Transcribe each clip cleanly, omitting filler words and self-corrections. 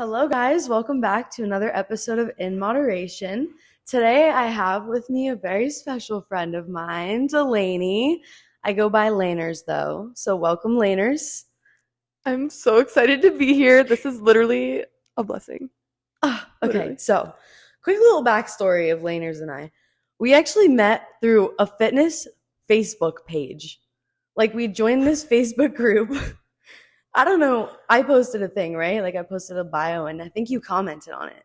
Hello, guys. Welcome back to another episode of InModeration. Today, I have with me a very special friend of mine, Delaney. I go by Laners, though. So welcome, Laners. I'm so excited to be here. This is literally a blessing. Okay, Literally. so quick little backstory of Laners and I. We actually met through a fitness Facebook page. Like, we joined this Facebook group. I don't know. I posted a thing, right? Like, I posted a bio, and I think you commented on it.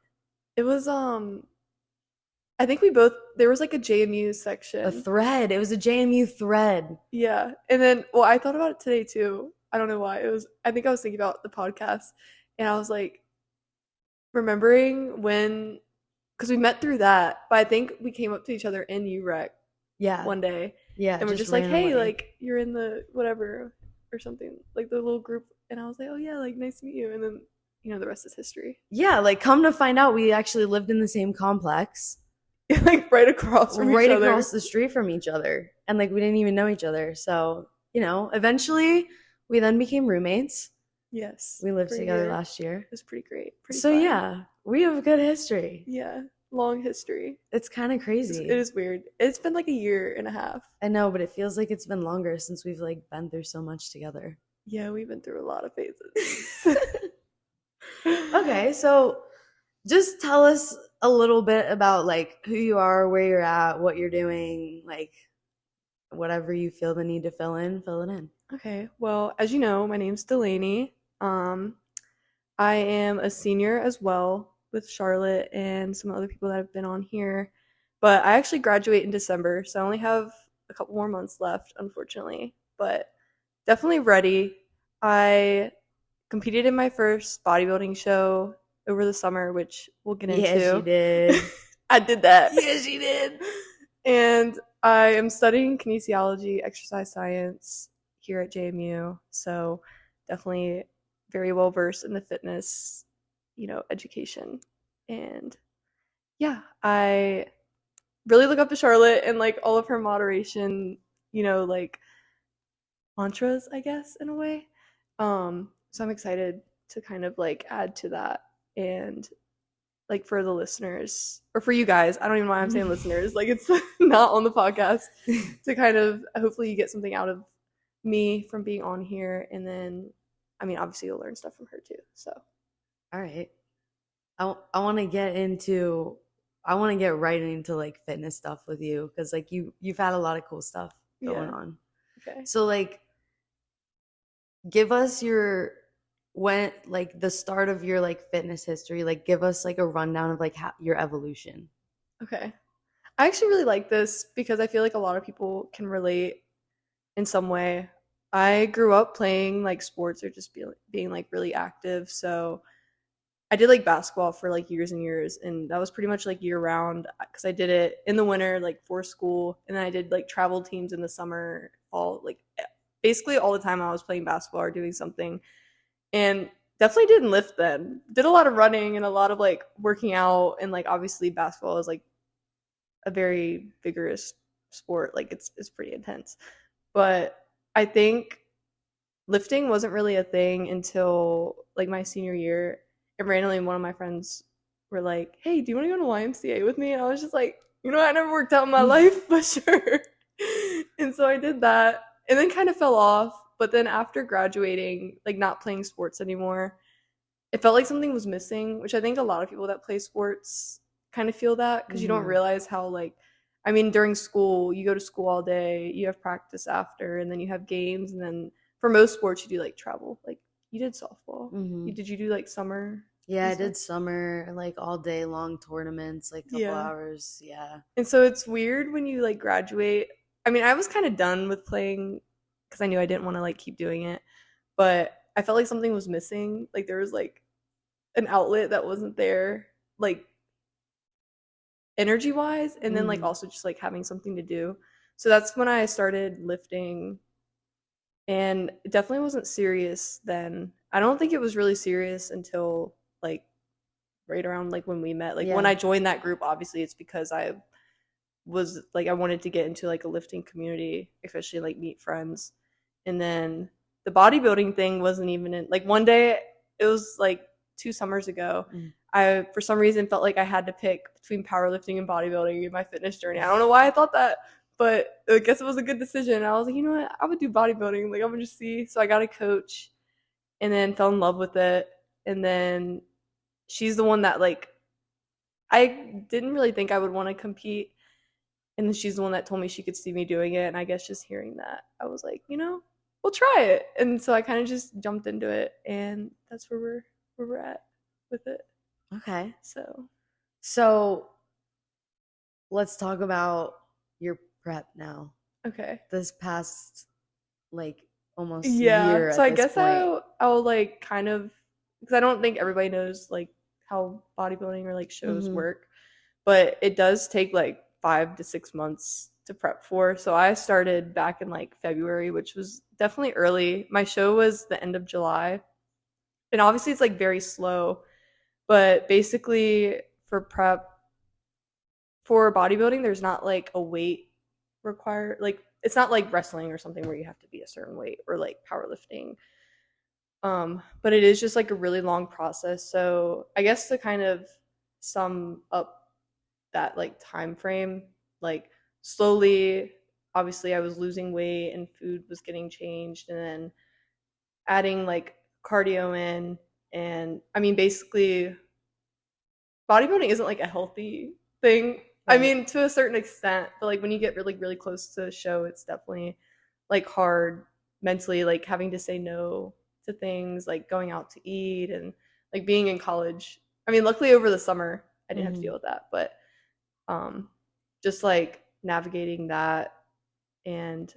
It was I think there was like a JMU section. A thread. It was a JMU thread. Yeah. And then I thought about it today too. I don't know why. I think I was thinking about the podcast and I was like remembering because we met through that, but I think we came up to each other in UREC one day. Yeah. And we're just like, hey, like you're in the whatever or something, like the little group. And I was like, oh yeah, like nice to meet you. And then, the rest is history. Yeah, like come to find out we actually lived in the same complex. Like right across from each other. Right across the street from each other. And like we didn't even know each other. So, eventually we then became roommates. Yes. We lived together last year. It was pretty great. So fun. Yeah, we have a good history. Yeah. Long history. It's kind of crazy. It is weird. It's been like a year and a half. I know, but it feels like it's been longer since we've like been through so much together. Yeah, we've been through a lot of phases. Okay, so just tell us a little bit about like who you are, where you're at, what you're doing, like whatever you feel the need to fill it in. Okay, well, as you know, my name's Delaney. I am a senior as well with Charlotte and some other people that have been on here. But I actually graduate in December, so I only have a couple more months left, unfortunately. But definitely ready. I competed in my first bodybuilding show over the summer, which we'll get into. Yes, you did. I did that. Yes, you did. And I am studying kinesiology, exercise science here at JMU. So definitely very well versed in the fitness, education. And yeah, I really look up to Charlotte and like all of her moderation, like mantras, I guess, in a way. So I'm excited to kind of like add to that and like for the listeners or for you guys, I don't even know why I'm saying listeners, like it's not on the podcast, to kind of hopefully you get something out of me from being on here. And then, I mean, obviously you'll learn stuff from her too. So, all right. I want to get right into like fitness stuff with you because like you've had a lot of cool stuff going on. Okay. So like give us the start of your like fitness history, like give us like a rundown of like your evolution. Okay. I actually really like this because I feel like a lot of people can relate in some way. I grew up playing like sports or just being like really active. So I did like basketball for like years and years, and that was pretty much like year round because I did it in the winter like for school, and then I did like travel teams in the summer, fall, like basically all the time I was playing basketball or doing something. And definitely didn't lift then. Did a lot of running and a lot of like working out, and like obviously basketball is like a very vigorous sport. Like it's pretty intense. But I think lifting wasn't really a thing until like my senior year. And randomly one of my friends were like, hey, do you want to go to YMCA with me? And I was just like, I never worked out in my life, but sure. And so I did that and then kind of fell off. But then after graduating, like not playing sports anymore, it felt like something was missing, which I think a lot of people that play sports kind of feel that because you don't realize how like, I mean, during school, you go to school all day, you have practice after, and then you have games. And then for most sports, you do like travel. Like you did softball. Did you do like summer? Yeah, I did summer, like all day long tournaments, like a couple hours. Yeah. And so it's weird when you like graduate. I mean, I was kind of done with playing because I knew I didn't want to like keep doing it, but I felt like something was missing. Like there was like an outlet that wasn't there, like energy wise, and then like also just like having something to do. So that's when I started lifting, and it definitely wasn't serious then. I don't think it was really serious until like right around like when we met. Like when I joined that group, obviously it's because I was like I wanted to get into like a lifting community, especially like meet friends. And then the bodybuilding thing wasn't even in like one day it was like 2 summers ago, Mm. I for some reason felt like I had to pick between powerlifting and bodybuilding in my fitness journey. I don't know why I thought that, but I guess it was a good decision. I was like, you know what, I would do bodybuilding. Like, I'm gonna just see. So I got a coach, and then fell in love with it. And then she's the one that, like, I didn't really think I would want to compete. And then she's the one that told me she could see me doing it. And I guess just hearing that, I was like, you know, we'll try it. And so I kind of just jumped into it, and that's where we're at with it. Okay. So let's talk about your prep now. okay. This past like almost Yeah. year So at I this guess point. I'll like kind of, because I don't think everybody knows like how bodybuilding or like shows work, but it does take like 5 to 6 months to prep for. So I started back in like February, which was definitely early. My show was the end of July, and obviously it's like very slow, but basically for prep for bodybuilding, there's not like a weight required. Like, it's not like wrestling or something where you have to be a certain weight, or like powerlifting. But it is just like a really long process. So I guess to kind of sum up that like time frame, like slowly, obviously I was losing weight and food was getting changed, and then adding like cardio in. And I mean, basically bodybuilding isn't like a healthy thing. I mean, to a certain extent, but like when you get really, really close to a show, it's definitely like hard mentally, like having to say no to things, like going out to eat, and like being in college. I mean, luckily over the summer, I didn't have to deal with that, but just like navigating that, and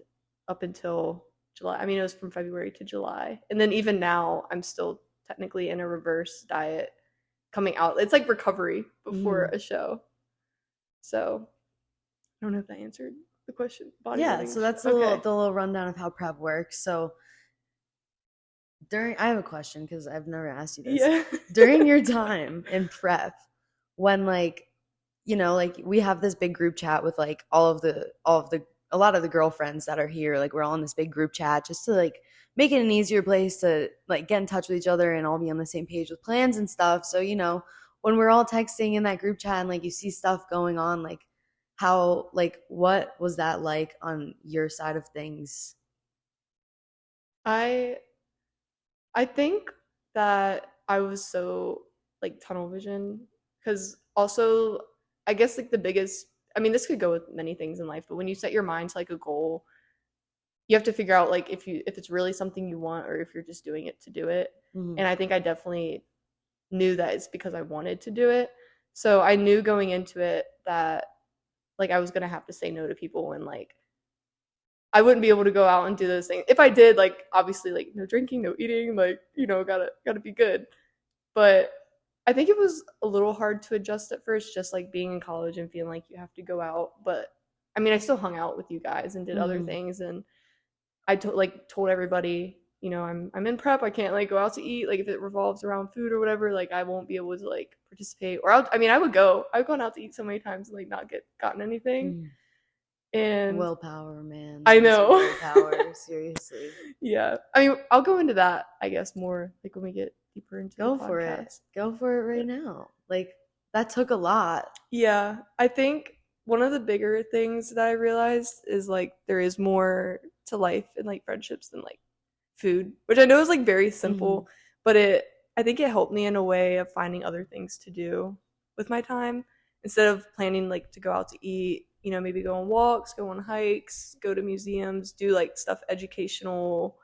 up until July. I mean, it was from February to July, and then even now, I'm still technically in a reverse diet coming out. It's like recovery before a show. So I don't know if that answered the question. Yeah, so that's the little rundown of how prep works. So I have a question because I've never asked you this. Yeah. During your time in prep, when like, you know, like we have this big group chat with like a lot of the girlfriends that are here, like we're all in this big group chat just to like make it an easier place to like get in touch with each other and all be on the same page with plans and stuff. So, you know, when we're all texting in that group chat and like you see stuff going on, like what was that like on your side of things? I think that I was so like tunnel vision, because also I guess like the biggest, I mean, this could go with many things in life, but when you set your mind to like a goal, you have to figure out like if it's really something you want, or if you're just doing it to do it. And I think I definitely knew that it's because I wanted to do it. So I knew going into it that like I was gonna have to say no to people, and like I wouldn't be able to go out and do those things. If I did, like obviously like no drinking, no eating, like, you know, gotta be good. But I think it was a little hard to adjust at first, just like being in college and feeling like you have to go out. But I mean, I still hung out with you guys and did other things, and I told everybody, you know, I'm in prep. I can't like go out to eat. Like if it revolves around food or whatever, like I won't be able to like participate. Or I mean, I would go. I've gone out to eat so many times and like not gotten anything. And willpower, man. I know. Willpower, seriously. Yeah. I mean, I'll go into that, I guess, more like when we get deeper into the podcast. Go for it right now. Like that took a lot. Yeah. I think one of the bigger things that I realized is like there is more to life and like friendships than like food, which I know is like very simple, but I think it helped me in a way of finding other things to do with my time instead of planning like to go out to eat. You know, maybe go on walks, go on hikes, go to museums, do like stuff educational,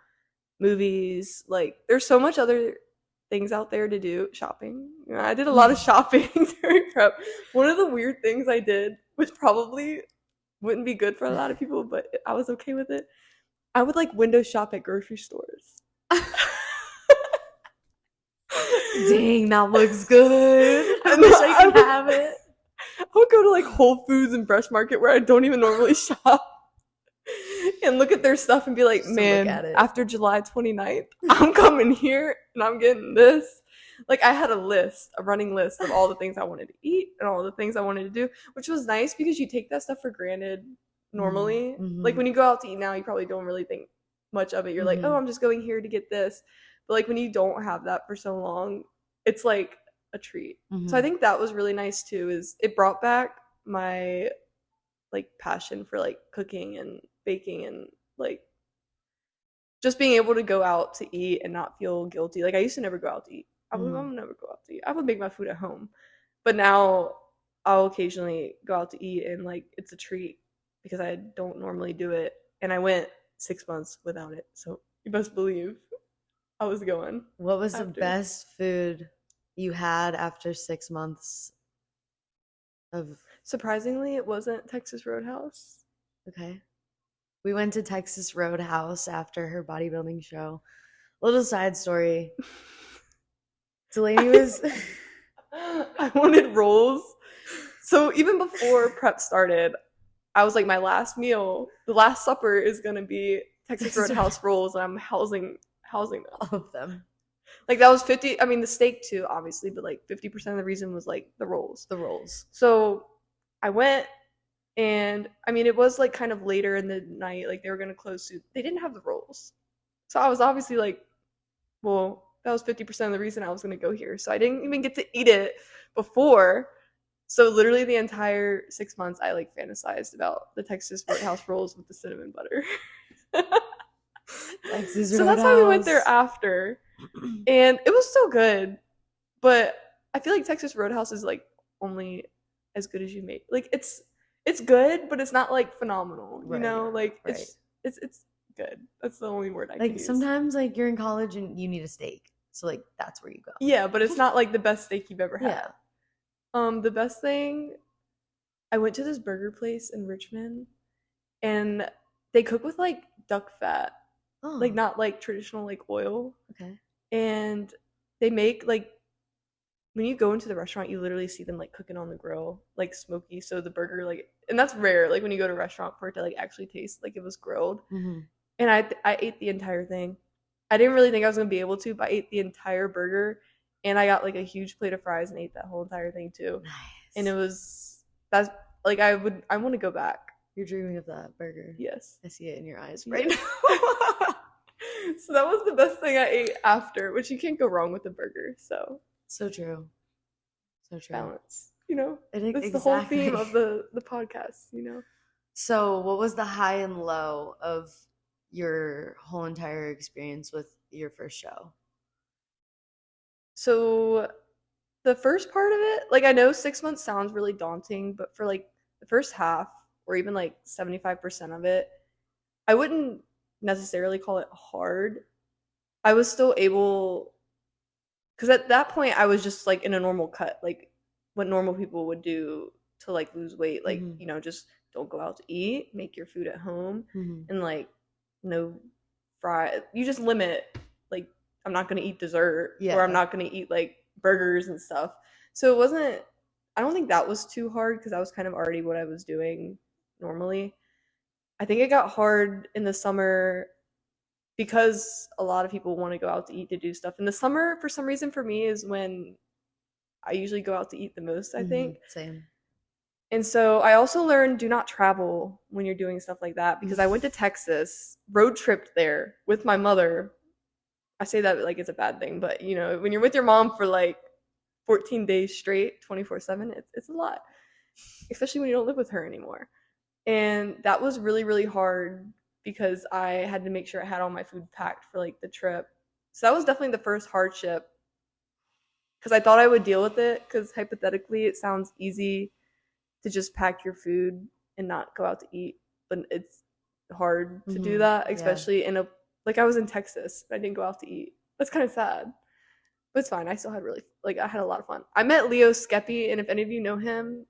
movies. Like there's so much other things out there to do. Shopping. You know, I did a lot of shopping during prep. One of the weird things I did, which probably wouldn't be good for a lot of people, but I was okay with it. I would like window shop at grocery stores. Dang, that looks good. I wish I could have it. I would go to like Whole Foods and Fresh Market where I don't even normally shop and look at their stuff and be like, man, after July 29th, I'm coming here and I'm getting this. Like I had a running list of all the things I wanted to eat and all the things I wanted to do, which was nice because you take that stuff for granted normally. Like when you go out to eat now, you probably don't really think much of it. You're like, oh, I'm just going here to get this. But like when you don't have that for so long, it's like a treat. Mm-hmm. So I think that was really nice too, is it brought back my like passion for like cooking and baking and like just being able to go out to eat and not feel guilty. Like I used to never go out to eat. I would never go out to eat. I would make my food at home. But now I'll occasionally go out to eat and like it's a treat because I don't normally do it. And I went 6 months without it. So you best believe I was going. What was the best food you had after 6 months of? Surprisingly, it wasn't Texas Roadhouse. Okay. We went to Texas Roadhouse after her bodybuilding show. Little side story. Delaney was... I wanted rolls. So even before prep started, I was like, my last meal, the last supper is going to be Texas Roadhouse rolls, and I'm housing them. All of them. Like that was 50, I mean the steak too, obviously, but like 50% of the reason was like the rolls. The rolls. So I went, and I mean it was like kind of later in the night, like they were going to close soon. They didn't have the rolls. So I was obviously like, well, that was 50% of the reason I was going to go here. So I didn't even get to eat it before. So literally the entire 6 months I like fantasized about the Texas Roadhouse rolls with the cinnamon butter. Texas so that's why we went there after. And it was so good. But I feel like Texas Roadhouse is like only as good as you make. Like it's good, but it's not like phenomenal. Right, you know? Like right. it's good. That's the only word I can like use. sometimes like you're in college and you need a steak. So like that's where you go. Yeah, but it's not like the best steak you've ever had. Yeah. The best thing, I went to this burger place in Richmond, and they cook with like duck fat, like not like traditional like oil. Okay. And they make like, when you go into the restaurant, you literally see them like cooking on the grill, like smoky. So the burger like, and that's rare. Like when you go to a restaurant for it to like actually taste like it was grilled. Mm-hmm. And I ate the entire thing. I didn't really think I was gonna be able to, but I ate the entire burger. And I got like a huge plate of fries and ate that whole entire thing too. Nice. And that's like I want to go back. You're dreaming of that burger. Yes. I see it in your eyes right now. So that was the best thing I ate after, which you can't go wrong with a burger. So true. So true. Balance. You know? It's exactly. the whole theme of the podcast, you know? So what was the high and low of your whole entire experience with your first show? So the first part of it, like I know 6 months sounds really daunting, but for like the first half or even like 75% of it, I wouldn't necessarily call it hard. I was still able, because at that point I was just like in a normal cut, like what normal people would do to like lose weight, like you know, just don't go out to eat, make your food at home, and like no fry. You just limit, like I'm not going to eat dessert, or I'm not going to eat like burgers and stuff. So it wasn't, I don't think that was too hard because that was kind of already what I was doing normally. I think it got hard in the summer because a lot of people want to go out to eat to do stuff. In the summer, for some reason, for me, is when I usually go out to eat the most, I think. Same. And so I also learned do not travel when you're doing stuff like that, because I went to Texas, road tripped there with my mother. I say that like it's a bad thing, but you know, when you're with your mom for like 14 days straight, 24/7, it's a lot, especially when you don't live with her anymore. And that was really, really hard because I had to make sure I had all my food packed for like the trip. So that was definitely the first hardship, because I thought I would deal with it, because hypothetically it sounds easy to just pack your food and not go out to eat, but it's hard to do that, especially in a, like I was in Texas, but I didn't go out to eat. That's kind of sad, but it's fine. I still had I had a lot of fun. I met Leo Skeppy, and if any of you know him,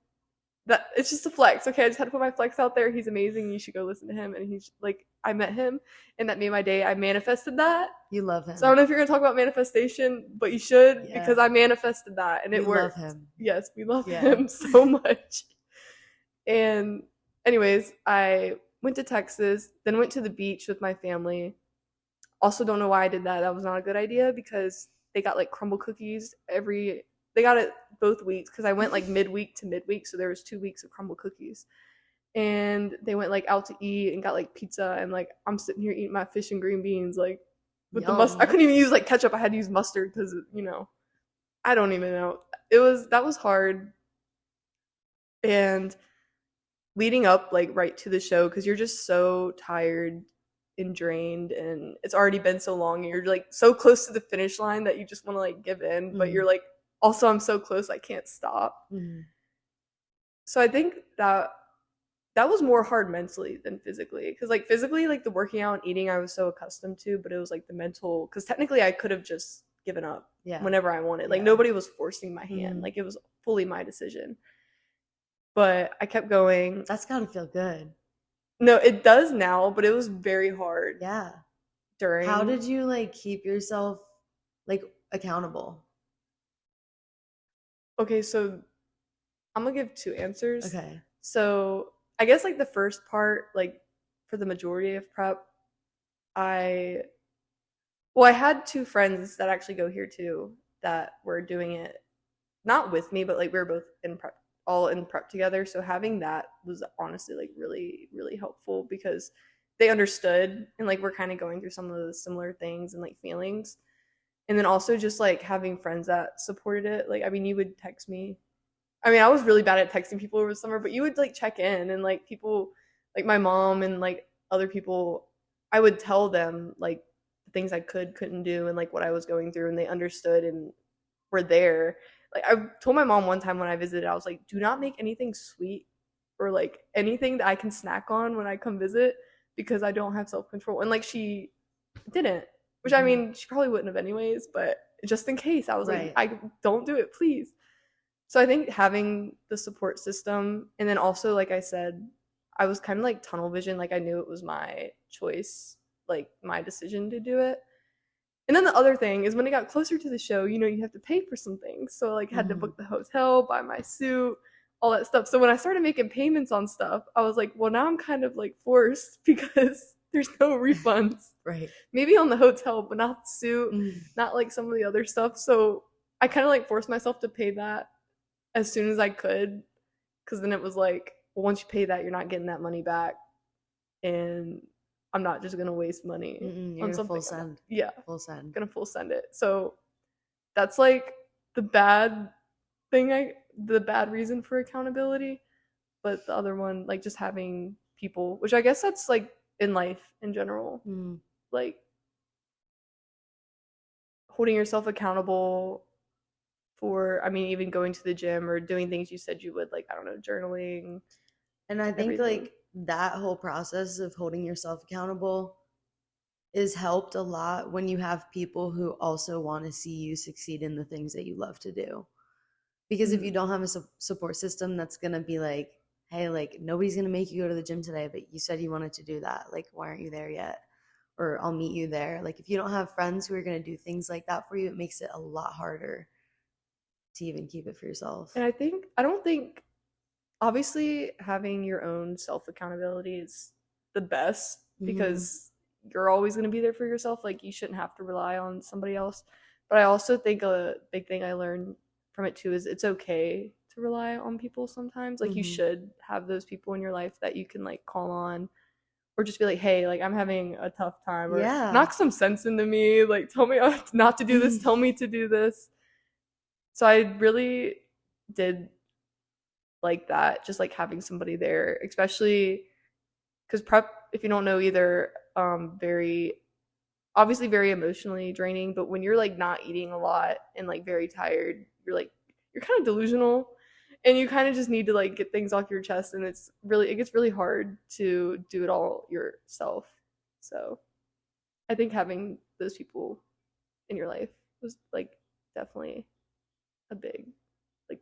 that it's just a flex. Okay, I just had to put my flex out there. He's amazing. You should go listen to him. And he's like, I met him, and that made my day. I manifested that. You love him. So I don't know if you're gonna talk about manifestation, but you should, because I manifested that, and it worked. Love him. Yes, we love him so much. And anyways, I went to Texas, then went to the beach with my family. Also don't know why I did that. That was not a good idea, because they got like crumble cookies they got it both weeks, because I went like midweek to midweek, so there was 2 weeks of crumble cookies. And they went like out to eat and got like pizza, and like I'm sitting here eating my fish and green beans like with the mustard. I couldn't even use like ketchup. I had to use mustard because, you know, I don't even know. That was hard. And leading up like right to the show, because you're just so tired and drained, and it's already been so long, and you're like so close to the finish line that you just want to like give in, but you're like, also I'm so close, I can't stop. So I think that was more hard mentally than physically, because like physically, like the working out and eating I was so accustomed to, but it was like the mental, because technically I could have just given up whenever I wanted. Like nobody was forcing my hand. Like it was fully my decision. But I kept going. That's gotta feel good. No, it does now, but it was very hard. Yeah. During. How did you like keep yourself like accountable? Okay, so I'm gonna give two answers. Okay. So I guess like the first part, like for the majority of prep, I had two friends that actually go here too that were doing it, not with me, but like we were both in prep, all in prep together. So having that was honestly like really, really helpful, because they understood, and like we're kind of going through some of the similar things and like feelings. And then also just like having friends that supported it. Like, I mean, you would text me. I mean, I was really bad at texting people over the summer, but you would like check in, and like people, like my mom and like other people, I would tell them like the things I couldn't do, and like what I was going through, and they understood and were there. Like I told my mom one time when I visited, I was like, do not make anything sweet or like anything that I can snack on when I come visit, because I don't have self-control. And like she didn't, which I mean, she probably wouldn't have anyways, but just in case, I was like, I don't do it, please. So I think having the support system, and then also, like I said, I was kind of like tunnel vision. Like I knew it was my choice, like my decision to do it. And then the other thing is, when it got closer to the show, you know, you have to pay for some things. So like I had to book the hotel, buy my suit, all that stuff. So when I started making payments on stuff, I was like, well, now I'm kind of like forced, because there's no refunds. Right. Maybe on the hotel, but not the suit, not like some of the other stuff. So I kind of like forced myself to pay that as soon as I could, because then it was like, well, once you pay that, you're not getting that money back, and I'm not just gonna waste money on something. Full send. Yeah, full send. Gonna full send it. So that's like the bad thing. The bad reason for accountability, but the other one, like just having people, which I guess that's like in life in general, like holding yourself accountable for, I mean, even going to the gym or doing things you said you would, like, I don't know, journaling. And I think everything. Like that whole process of holding yourself accountable is helped a lot when you have people who also want to see you succeed in the things that you love to do. Because if you don't have a support system that's going to be like, hey, like nobody's going to make you go to the gym today, but you said you wanted to do that. Like, why aren't you there yet? Or I'll meet you there. Like, if you don't have friends who are going to do things like that for you, it makes it a lot harder to even keep it for yourself. And I don't think, obviously having your own self-accountability is the best, because you're always going to be there for yourself. Like you shouldn't have to rely on somebody else. But I also think a big thing I learned from it too is it's okay to rely on people sometimes. Like you should have those people in your life that you can like call on, or just be like, hey, like I'm having a tough time, or knock some sense into me, like tell me not to do this, tell me to do this. So I really did like that, just like having somebody there, especially because prep, if you don't know either, very obviously very emotionally draining. But when you're like not eating a lot and like very tired, you're kind of delusional, and you kind of just need to like get things off your chest, and it gets really hard to do it all yourself. So I think having those people in your life was like definitely a big like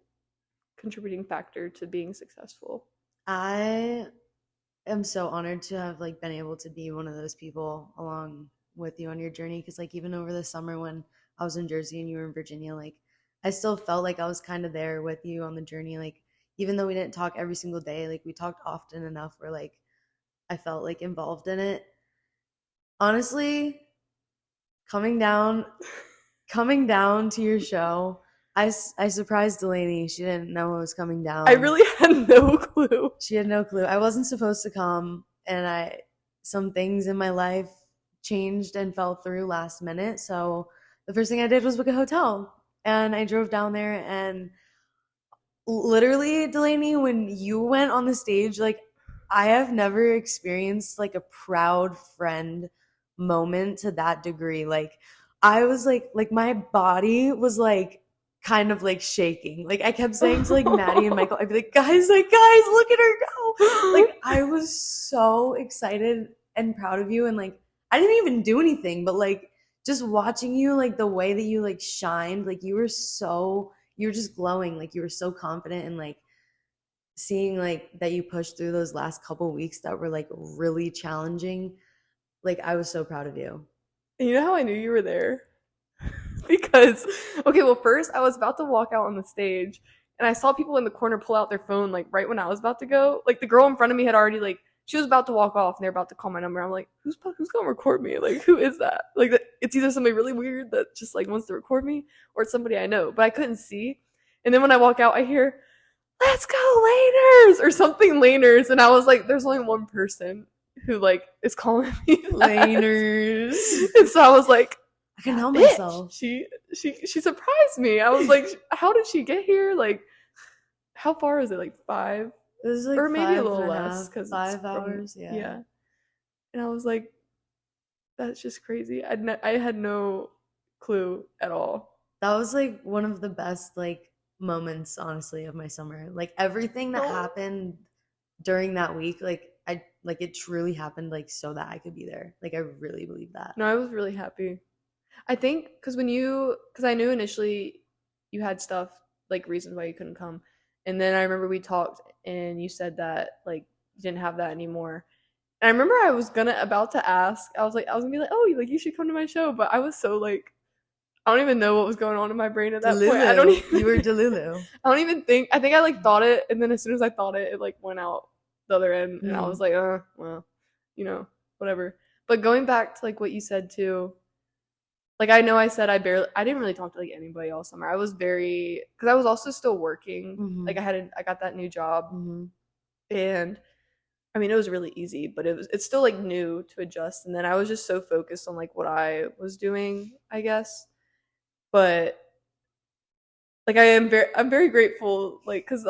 contributing factor to being successful. I am so honored to have like been able to be one of those people along with you on your journey, because like even over the summer when I was in Jersey and you were in Virginia, like I still felt like I was kind of there with you on the journey. Like even though we didn't talk every single day, like we talked often enough where like I felt like involved in it. Honestly, coming down to your show, I surprised Delaney. She didn't know I was coming down. I really had no clue. She had no clue. I wasn't supposed to come, and some things in my life changed and fell through last minute. So the first thing I did was book a hotel. and I drove down there, and literally, Delaney, when you went on the stage, like, I have never experienced like a proud friend moment to that degree. Like, I was like my body was like kind of like shaking. Like, I kept saying to like Maddie and Michael, I'd be like, guys, look at her go. Like, I was so excited and proud of you, and like I didn't even do anything, but like just watching you, like the way that you like shined, like you were just glowing, like you were so confident, and like seeing like that you pushed through those last couple weeks that were like really challenging. Like, I was so proud of you. And you know how I knew you were there? Because, okay, well, first I was about to walk out on the stage, and I saw people in the corner pull out their phone, like, right when I was about to go. Like, the girl in front of me had already, like, she was about to walk off, and they're about to call my number. I'm like, who's gonna record me? Like, who is that? Like, it's either somebody really weird that just, like, wants to record me, or it's somebody I know. But I couldn't see. And then when I walk out, I hear, let's go, Laners! Or something Laners. And I was like, there's only one person who, like, is calling me Laners. And so I was like, I can help bitch. myself. She surprised me. I was like, how did she get here? Like, how far is it? Like 5? It was like or maybe a little 5.5, less because 5 hours. Yeah. And I was like, that's just crazy. I had no clue at all. That was like one of the best like moments, honestly, of my summer. Like, everything that happened during that week, like it truly happened like so that I could be there. Like, I really believe that. No, I was really happy. I think because I knew initially you had stuff, like reasons why you couldn't come. And then I remember we talked and you said that like you didn't have that anymore. And I remember I was about to ask, I was gonna be like, oh, like you should come to my show. But I was so like, I don't even know what was going on in my brain at that point. I don't even, you were Delulu. I don't even think, I think I like thought it. And then as soon as I thought it, it like went out the other end. And I was like, well, you know, whatever. But going back to like what you said too, like, I know I said I didn't really talk to like anybody all summer. I was because I was also still working. Mm-hmm. Like, I got that new job, and I mean, it was really easy, but it's still like new to adjust. And then I was just so focused on like what I was doing, I guess. But like, I'm very grateful, like, because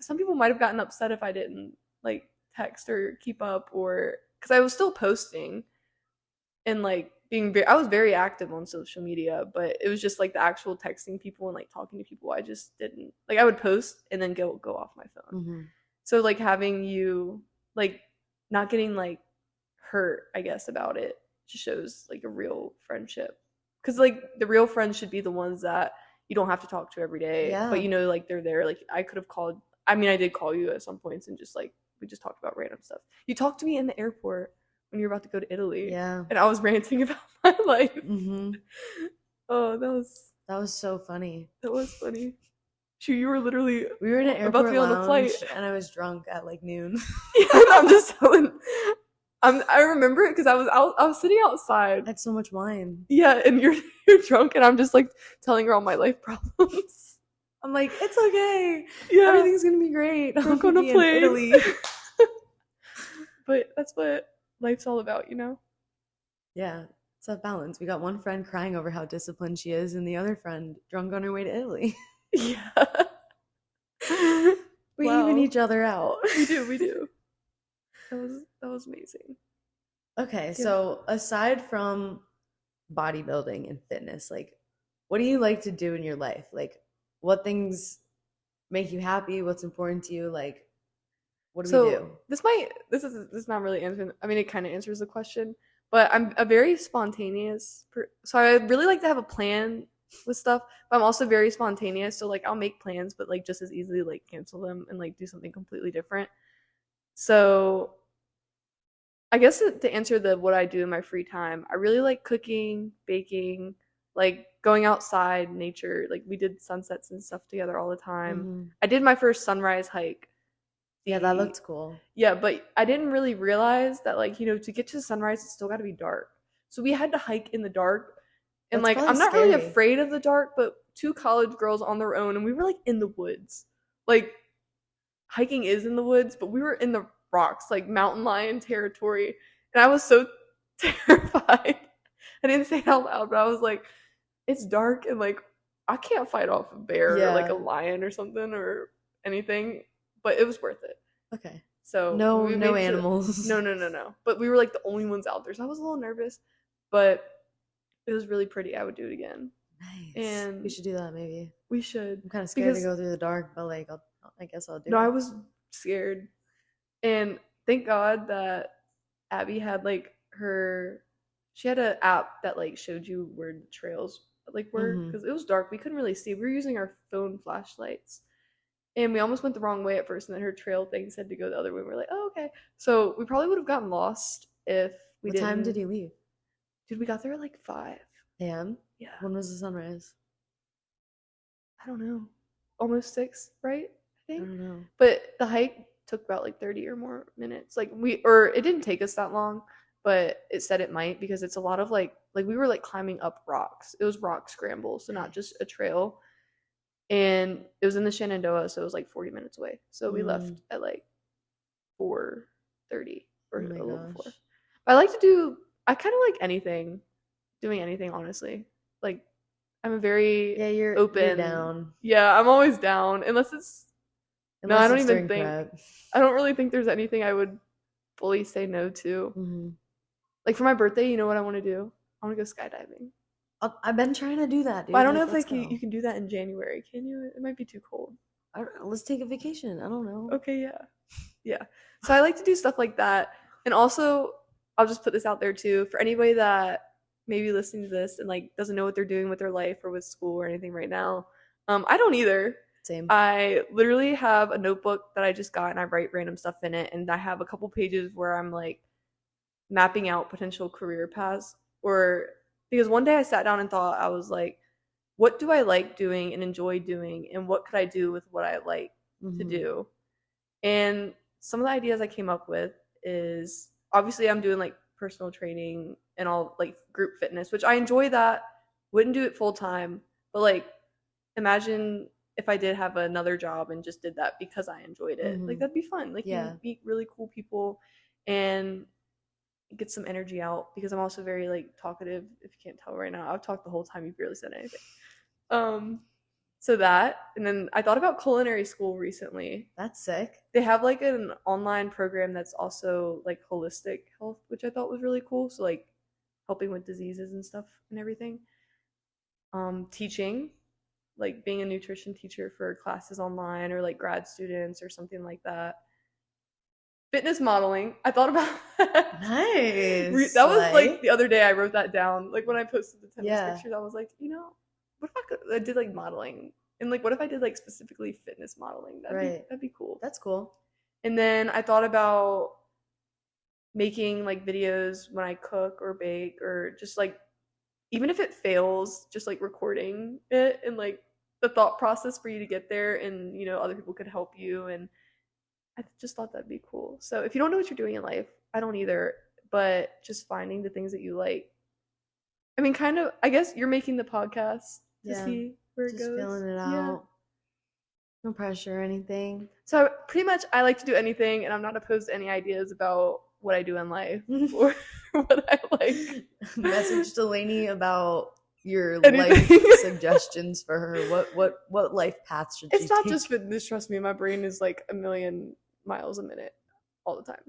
some people might have gotten upset if I didn't like text or keep up, or because I was still posting and like I was very active on social media, but it was just like the actual texting people and like talking to people, I just didn't like. I would post and then go off my phone. So like having you like not getting like hurt, I guess, about it just shows like a real friendship, because like the real friends should be the ones that you don't have to talk to every day, but you know, like they're there. Like, I could have called, I mean, I did call you at some points and just like we just talked about random stuff. You talked to me in the airport when you were about to go to Italy. Yeah. And I was ranting about my life. Oh, that was so funny. That was funny. Shoot, you were literally we were in an airport about to be on a flight, and I was drunk at like noon. Yeah, I'm just telling. I remember it because I was sitting outside. I had so much wine. Yeah, and you're drunk, and I'm just like telling her all my life problems. I'm like, it's okay. Yeah, everything's gonna be great. We're gonna play Italy. But that's what life's all about, you know? Yeah, it's a balance. We got one friend crying over how disciplined she is, and the other friend drunk on her way to Italy. Yeah. We even each other out. We do. That was amazing. Okay, so aside from bodybuilding and fitness, like, what do you like to do in your life? Like, what things make you happy? What's important to you? Like, what do we do? This is not really answering. I mean, it kind of answers the question, but I'm a very spontaneous so I really like to have a plan with stuff, but I'm also very spontaneous. So like, I'll make plans, but like just as easily like cancel them and like do something completely different. So I guess to answer what I do in my free time, I really like cooking, baking, like going outside, nature. Like, we did sunsets and stuff together all the time. I did my first sunrise hike. Yeah, that looked cool. Yeah, but I didn't really realize that, like, you know, to get to the sunrise, it's still got to be dark. So we had to hike in the dark. And like, I'm not really afraid of the dark, but 2 college girls on their own, and we were like in the woods. Like, hiking is in the woods, but we were in the rocks, like mountain lion territory. And I was so terrified. I didn't say it out loud, but I was like, it's dark, and like, I can't fight off a bear or like a Yeah. lion or something or anything, but it was worth it. Okay. So No, we no made it to animals. no. But we were like the only ones out there, so I was a little nervous, but it was really pretty. I would do it again, Nice. We and should do that maybe. we should I'm kind of scared to because go through the dark, but like, I guess I'll do no, I it. was scared, and thank God that Abby had like she had an app that like showed you where the trails like were Mhm. because it was dark. We couldn't really see. We were using our phone flashlights. And we almost went the wrong way at first, and then her trail thing said to go the other way. We were like, oh, okay. So we probably would have gotten lost if we What time did didn't. you leave? Dude, we got there at like 5. A.M. Yeah. When was the sunrise? I don't know. Almost 6, right? I I think. don't know. But the hike took about like 30 or more minutes. Or it didn't take us that long, but it said it might because it's a lot of like we were like climbing up rocks. It was rock scramble, so not just a trail. And it was in the Shenandoah, so it was like 40 minutes away. So we left at like 4:30 or Oh my a little before. gosh. But I kind of like doing anything, honestly. Like, I'm a very Yeah, you're open. down. Yeah, I'm always down. Unless it's, no, I Unless don't it's even during think, prep. I don't really think there's anything I would fully say no to. Mhm. Like, for my birthday, you know what I want to do? I want to go skydiving. I've been trying to do that, dude. But I don't know if let's like go. you can do that in January. Can you? It might be too cold. I don't know, let's take a vacation. I don't know. Okay, yeah. Yeah. So I like to do stuff like that. And also, I'll just put this out there too for anybody that maybe listening to this and like doesn't know what they're doing with their life or with school or anything right now. I don't either. Same. I literally have a notebook that I just got and I write random stuff in it, and I have a couple pages where I'm like mapping out potential career paths, or because one day I sat down and thought, I was like, what do I like doing and enjoy doing, and what could I do with what I like to do? And some of the ideas I came up with is obviously I'm doing like personal training and all like group fitness, which I enjoy that. Wouldn't do it full time, but like imagine if I did have another job and just did that because I enjoyed it. Like that'd be fun. Like you meet really cool people and get some energy out because I'm also very like talkative. If you can't tell right now, I've talked the whole time. You've barely said anything. So that, and then I thought about culinary school recently. That's sick. They have like an online program that's also like holistic health, which I thought was really cool. So like helping with diseases and stuff and everything. Teaching, like being a nutrition teacher for classes online or like grad students or something like that. Fitness modeling. I thought about that. Nice. That was like the other day I wrote that down. Like when I posted the tennis pictures, I was like, what if I did like modeling? And like what if I did like specifically fitness modeling? That'd be cool. That's cool. And then I thought about making like videos when I cook or bake, or just like even if it fails, just like recording it and like the thought process for you to get there, and other people could help you. And I just thought that'd be cool. So if you don't know what you're doing in life, I don't either, but just finding the things that you like. I mean, kind of, I guess you're making the podcast to see where it goes. Just feeling it out. Yeah. No pressure or anything. So pretty much I like to do anything, and I'm not opposed to any ideas about what I do in life or what I like. Message Delaney about your Anything. life suggestions for her. What life paths should she take? It's not just fitness, trust me. My brain is like a million miles a minute all the time.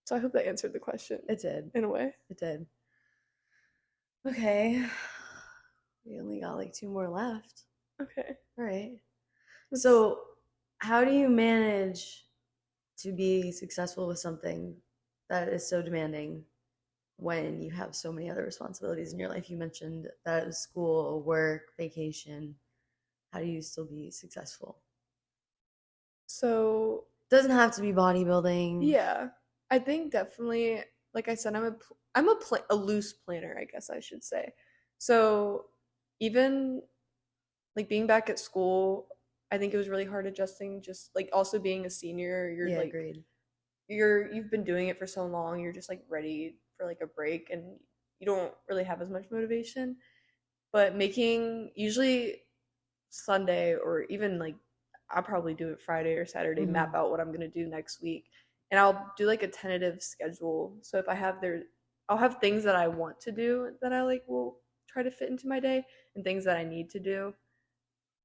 So I hope that answered the question. It did. In a way. It did. Okay. We only got like 2 more left. Okay. All right. So how do you manage to be successful with something that is so demanding when you have so many other responsibilities in your life? You mentioned that it was school, work, vacation. How do you still be successful? So it doesn't have to be bodybuilding. Yeah, I think definitely, like I said, I'm a loose planner, I guess I should say. So even like being back at school, I think it was really hard adjusting. Just like also being a senior, Agreed. You've been doing it for so long, you're just like ready for like a break, and you don't really have as much motivation. But making usually Sunday, or even like I'll probably do it Friday or Saturday, map out what I'm gonna do next week, and I'll do like a tentative schedule. So if I'll have things that I want to do that I like will try to fit into my day and things that I need to do.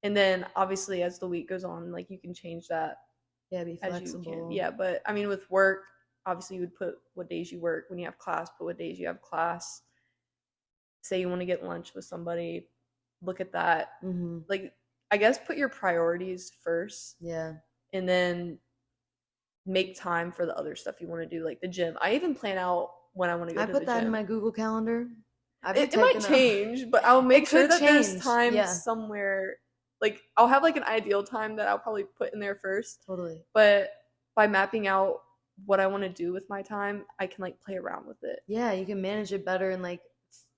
And then obviously as the week goes on, like you can change that Yeah, be as you can. flexible. Yeah, but I mean with work, obviously you would put what days you work. When you have class, put what days you have class. Say you want to get lunch with somebody, look at that. Like I guess put your priorities first. Yeah. And then make time for the other stuff you want to do, like the gym. I even plan out when I want to go to the gym. I put that in my Google Calendar. It might change, but I'll make sure that there's time somewhere. Like I'll have like an ideal time that I'll probably put in there first. Totally. But by mapping out what I want to do with my time, I can like play around with it. Yeah, you can manage it better, and like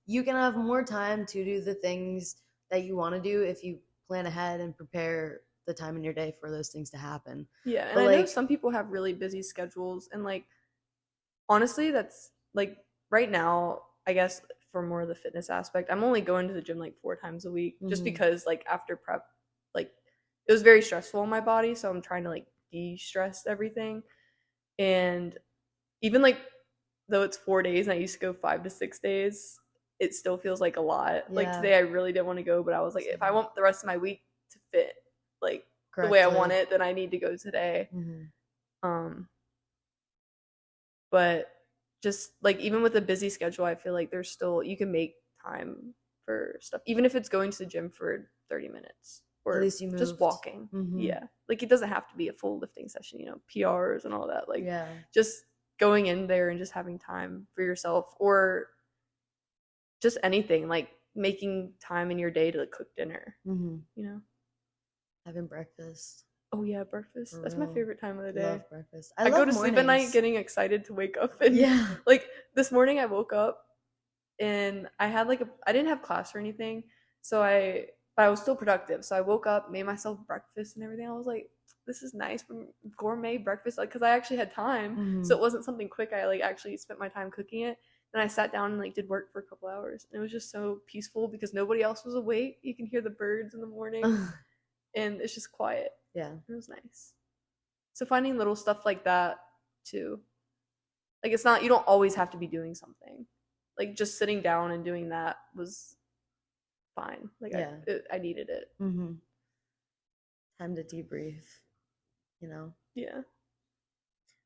you can have more time to do the things that you want to do if you plan ahead and prepare the time in your day for those things to happen. Yeah, and I know some people have really busy schedules, and like honestly, that's like right now, I guess for more of the fitness aspect, I'm only going to the gym like 4 times a week just because like after prep, like it was very stressful on my body, so I'm trying to like de-stress everything. And even like though it's 4 days and I used to go 5 to 6 days, it still feels like a lot. Yeah. Like today I really didn't want to go, but I was like, if I want the rest of my week to fit like correctly, the way I want it, then I need to go today. But just like even with a busy schedule, I feel like there's still, you can make time for stuff, even if it's going to the gym for 30 minutes or at least you just walking. Yeah, like it doesn't have to be a full lifting session, you know, PRs and all that. Like just going in there and just having time for yourself, or just anything, like making time in your day to like, cook dinner, you know, having breakfast. Oh yeah, breakfast. That's my favorite time of the day. I love breakfast. I go to sleep at night getting excited to wake up. And like this morning I woke up and I had like I didn't have class or anything, but I was still productive. So I woke up, made myself breakfast and everything. I was like, this is nice, gourmet breakfast, like because I actually had time, so it wasn't something quick. I like actually spent my time cooking it. Then I sat down and like did work for a couple hours. And it was just so peaceful because nobody else was awake. You can hear the birds in the morning, and it's just quiet. Yeah, it was nice. So finding little stuff like that too, like it's not, you don't always have to be doing something. Like just sitting down and doing that was fine. Like I needed it. Time to debrief, you know. Yeah.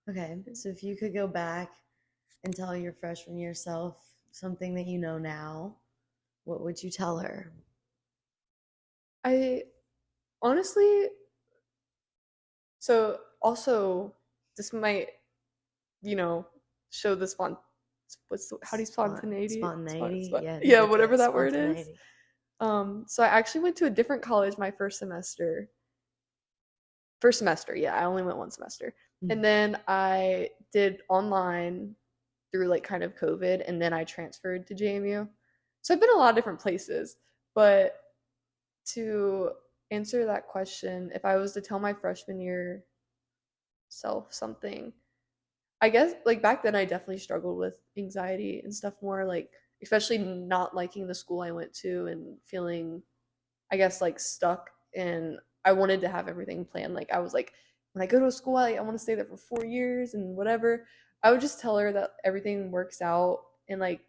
Okay, so if you could go back and tell your freshman year self something that you know now, what would you tell her? I honestly, so also this might, you know, show the how do you spontaneity? Yeah, whatever that word is. So I actually went to a different college my first semester. Yeah, I only went one semester. And then I did online through like kind of COVID, and then I transferred to JMU. So I've been a lot of different places, but to answer that question, if I was to tell my freshman year self something, I guess like back then I definitely struggled with anxiety and stuff more, like especially not liking the school I went to and feeling, I guess, like stuck, and I wanted to have everything planned. Like I was like, when I go to a school, I want to stay there for 4 years and whatever. I would just tell her that everything works out, and like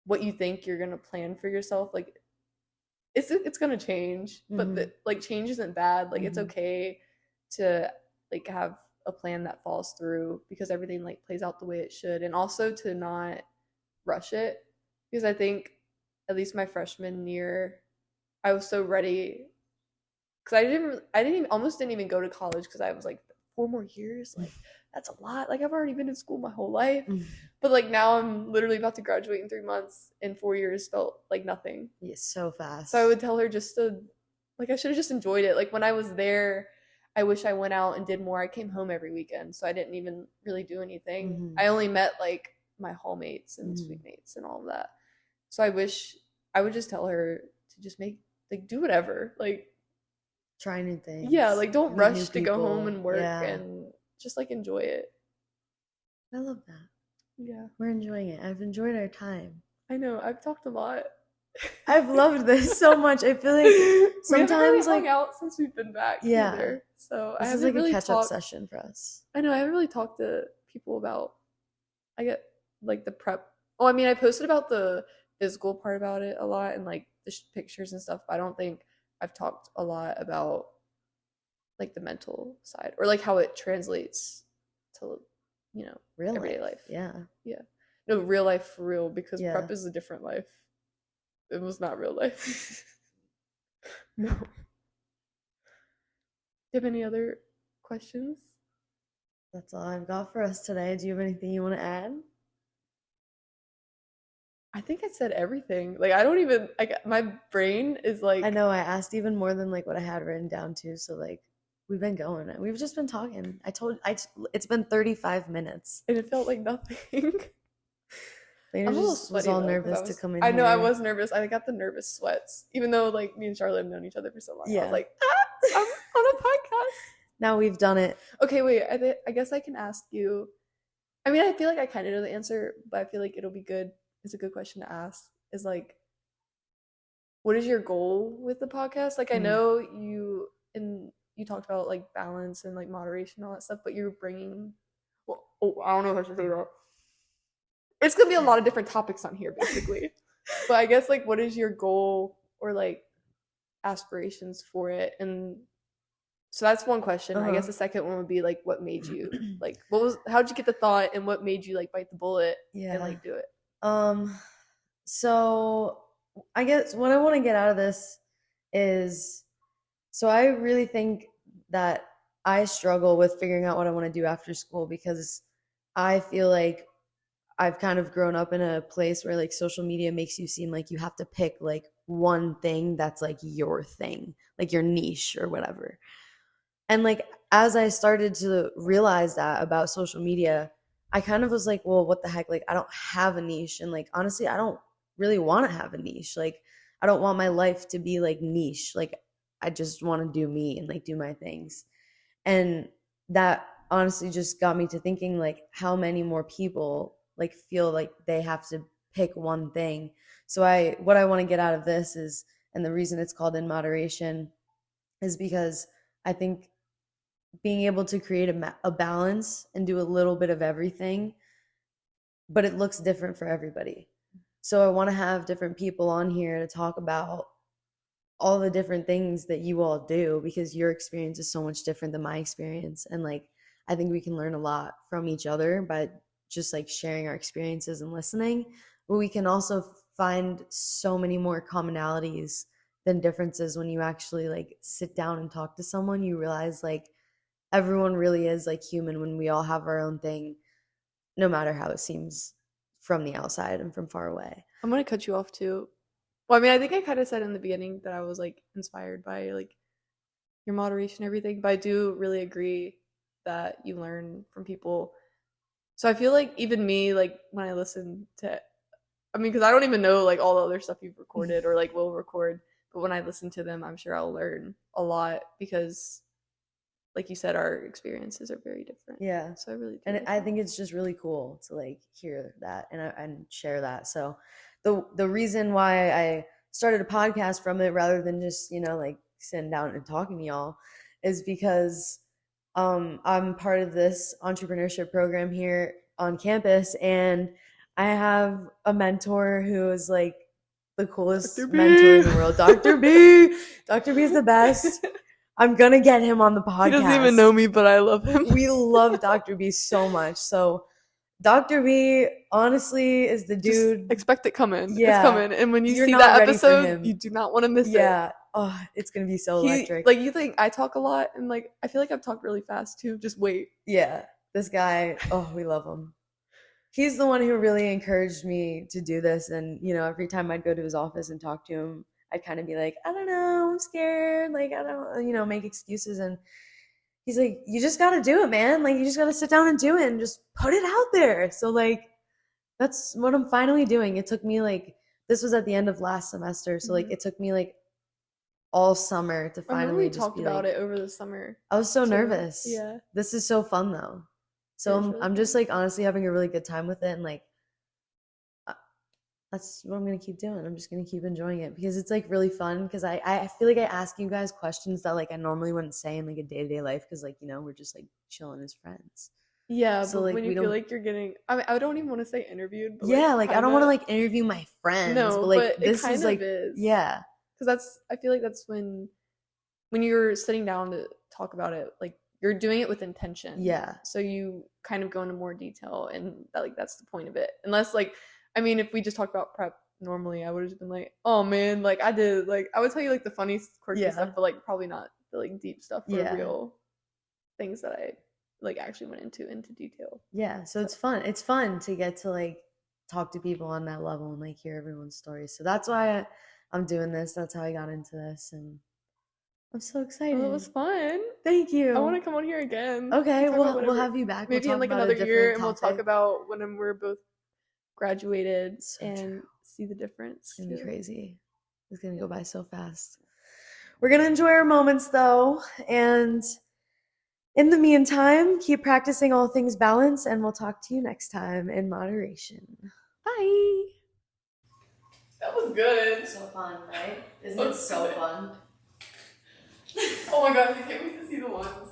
what you think you're gonna plan for yourself, like it's gonna change, but like change isn't bad. Like it's okay to like have a plan that falls through, because everything like plays out the way it should, and also to not rush it, because I think at least my freshman year I was so ready, because I almost didn't even go to college, because I was like 4 more years, like that's a lot, like I've already been in school my whole life. But like now I'm literally about to graduate in 3 months, and 4 years felt like nothing. Yeah, so fast. So I would tell her just to, like, I should have just enjoyed it. Like when I was there, I wish I went out and did more. I came home every weekend, so I didn't even really do anything. I only met like my hallmates and suite mates and all of that. So I wish I would just tell her to just do whatever, like try new things. Yeah, like don't rush to go home and work, and just like enjoy it. I love that. Yeah, we're enjoying it. I've enjoyed our time. I know, I've talked a lot. I've loved this so much. I feel like sometimes we haven't really hung out since we've been back either. So this is like really a catch-up session for us. I know, I haven't really talked to people about, I get like the prep. Oh, I mean, I posted about the physical part about it a lot and like the pictures and stuff, but I don't think I've talked a lot about like the mental side or like how it translates to, you know, Real everyday life. life. Yeah. Yeah. No, real life for real, because Yeah. prep is a different life. It was not real life. No. Do you have any other questions? That's all I've got for us today. Do you have anything you want to add? I think I said everything. Like I don't even my brain is like I know I asked even more than like what I had written down too. So like we've been going. We've just been talking. It's been 35 minutes. and it felt like nothing. Lena I'm a little just was sweaty all though, nervous to come in I know I here. was nervous. I got the nervous sweats. Even though like me and Charlotte have known each other for so long. I Yeah. was like, I'm on a podcast. Now we've done it. Okay, wait. I guess I can ask you. I mean, I feel like I kind of know the answer, but I feel like it'll be good. It's a good question to ask. Is like, what is your goal with the podcast? Like, I know you talked about like balance and like moderation and all that stuff, but you're bringing. Well, I don't know if I should say that. It's gonna be a lot of different topics on here, basically. But I guess like, what is your goal or like aspirations for it? And so that's one question. I guess the second one would be like, what made you like? How'd you get the thought, and what made you like bite the bullet and like do it? So I guess what I want to get out of this is, so I really think that I struggle with figuring out what I want to do after school, because I feel like I've kind of grown up in a place where like social media makes you seem like you have to pick like one thing that's like your thing, like your niche or whatever. And like as I started to realize that about social media, I kind of was like, well, what the heck? Like I don't have a niche. And like honestly, I don't really want to have a niche. Like I don't want my life to be like niche. Like I just want to do me and like do my things. And that honestly just got me to thinking like how many more people like feel like they have to pick one thing. So what I want to get out of this is, and the reason it's called InModeration is because I think being able to create a balance and do a little bit of everything, but it looks different for everybody. So I want to have different people on here to talk about all the different things that you all do, because your experience is so much different than my experience. And like, I think we can learn a lot from each other by just like sharing our experiences and listening, but we can also find so many more commonalities than differences. When you actually like sit down and talk to someone, you realize like everyone really is like human when we all have our own thing, no matter how it seems from the outside and from far away. I'm gonna cut you off too. Well, I mean, I think I kind of said in the beginning that I was like inspired by like your moderation and everything, but I do really agree that you learn from people. So I feel like even me, like when I listen to, I mean, because I don't even know like all the other stuff you've recorded or like will record, but when I listen to them, I'm sure I'll learn a lot because, like you said, our experiences are very different. Yeah. So I really do. And I think it's just really cool to like hear that and share that. So the reason why I started a podcast from it rather than just, like sitting down and talking to y'all is because I'm part of this entrepreneurship program here on campus, and I have a mentor who is like the coolest mentor in the world. Dr. B. Dr. B is the best. I'm going to get him on the podcast. He doesn't even know me, but I love him. We love Dr. B so much. So Dr. B honestly is the dude. Just expect it coming. Yeah. It's coming. And when you see that episode, you do not want to miss it. Yeah. Oh, it's going to be so electric. Like, you think I talk a lot, and like I feel like I've talked really fast too. Just wait. Yeah. This guy, we love him. He's the one who really encouraged me to do this. And, every time I'd go to his office and talk to him, I'd kind of be like, I don't know, I'm scared. Like, I don't, make excuses. And he's like, you just got to do it, man. Like, you just got to sit down and do it and just put it out there. So, like, that's what I'm finally doing. It took me, like, this was at the end of last semester. So, like, it took me, like, all summer to finally just talked about it over the summer. I was so nervous. Yeah. This is so fun, though. So I'm just, like, honestly having a really good time with it. And, like, that's what I'm going to keep doing. I'm just going to keep enjoying it because it's like really fun. Because I feel like I ask you guys questions that like I normally wouldn't say in like a day-to-day life because like, we're just like chilling as friends. Yeah, So but like when you we feel don't. like you're getting, I mean, I don't even want to say interviewed, but like Yeah, like I kind don't want to of. like interview my friends, No, but like but it this is kind of like is. yeah, Because I feel like that's when you're sitting down to talk about it, like you're doing it with intention. yeah, So you kind of go into more detail, and that, like that's the point of it. Unless like, I mean, if we just talked about prep normally, I would have just been like, oh man, like I did, like I would tell you like the funny, quirky stuff, yeah, but like probably not the like deep stuff or yeah, real things that I like actually went into detail. yeah. So So it's fun. It's fun to get to like talk to people on that level and like hear everyone's stories. So that's why I'm doing this. That's how I got into this, and I'm so oh, that excited. was fun. Thank I want you. to come on here again. We Okay, can talk about we'll whatever. have you back. We'll Maybe in talk like about a another year, different and we'll talk topic. about when we're both graduated So true. and see the It's difference gonna be too. crazy. It's gonna Yeah. go by so fast. We're gonna enjoy our moments though, and in the meantime, keep practicing all things balance, and we'll talk to you next time in moderation. Bye. That was good. So fun, right? Isn't That it was so good. fun? Oh my god, I can't wait to see the ones.